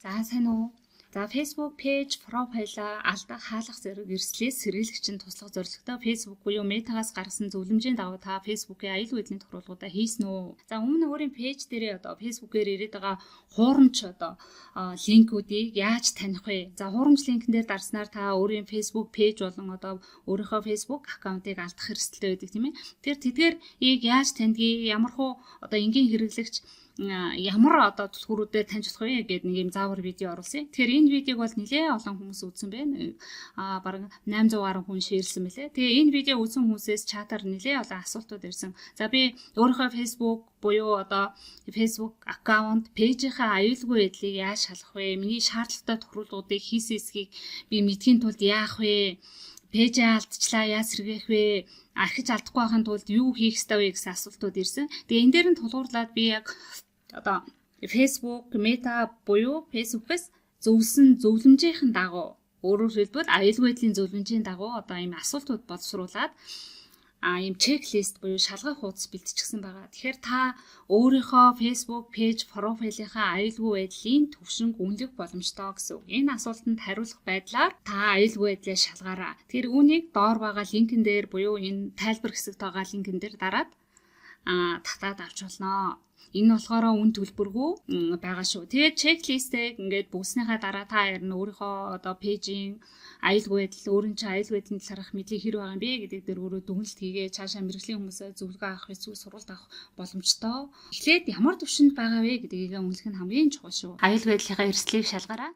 За сайн уу? За Facebook page profile алдах хаалгах зэрэг эрсдлээс сэргийлэгч нь туслах зорилготой Facebook буюу Meta-гаас гаргасан зөвлөмжийн дагуу та Facebook-ийн аюул хөдлөлийн тохируулгуудаа хийсэн үү? За өмнө өөрийн пэйж дээрээ Facebook-ээр ирээд байгаа хуурамч линкүүдийг яаж таних вэ? За хуурамч линкэн дээр дарснаар та өөрийн Facebook page болон өөрийнхөө Facebook аккаунтыг алдах эрсдэлтэй байдаг тийм ээ. Тэгэхээр тэдгээр яаж таньдгийг ямархуу энгийн хэрэглэгч ямар түлхүүрүүдэд таньж болох вэ гэдэг нэг юм заавар видео оруулсан. Тэгэхээр энэ видеог бол нэлээд олон хүмүүс үзсэн байна. Бараг 800 гаруй хүн шеэрлсэн мэлээ. Тэгээ энэ видео үзсэн хүмүүсээс чатаар нэлээд олон асуултууд ирсэн. За би өөрийнхөө Facebook буюу Facebook аккаунт пэйжийнхаа аюулгүй байдлыг яаж шалгах вэ? Миний шаардлагатай тохируулгуудыг хийсэн эсэхийг би мэдхийн тулд яах вэ? Пэйжээ алдчихлаа яаж сэргээх вэ? Архиж алдахгүй байхын тулд юу хийх ёстой вэ гэсэн асуултууд ирсэн. Тэгээ энэ дээр нь тулгуурлаад би яг Facebook, Meta буюу Facebook-ээс зөвлөсөн зөвлөмжийн дагуу өөрөөр хэлбэл аюулгүй байдлын зөвлөмжийн дагуу ийм асуултууд боловсруулад ийм чеклист буюу шалгах хуудас бэлтжчихсэн байгаа. Тэгэхээр та өөрийнхөө Facebook page profile-ийнхаа аюулгүй байдлын төвшинг үнэлэх боломжтой гэсэн үг. Энэ асуултанд хариулах байдлаар та аюулгүй байдлаа шалгаарай. Тэгэхээр үүнийг доор байгаа линкэн дээр буюу энэ тайлбар хэсэгт байгаа линкэн дээр дараад татаад авч болно. Энэ болохоор үн төлбөргүй байгаа шүү. Тэгээд чеклистийг ингээд бүгснийхаа дараа та харин өөрийнхөө пэйжийн аюулгүй байдал, өөрийн чинь аюулгүй байдлын талаарх мэдлэг хэр байгаа юм бэ гэдэг дээр өөрөө дүгнэлт хийгээ цаашаа мэрэгжлийн хүмүүсээ зөвлөгөө авах эсвэл сургалт авах боломжтой. Эхлээд ямар төвшөнд байгаа вэ гэдгийг үнэлэх нь хамгийн чухал шүү. Аюулгүй байдлынхаа эрсдлийг шалгаарай.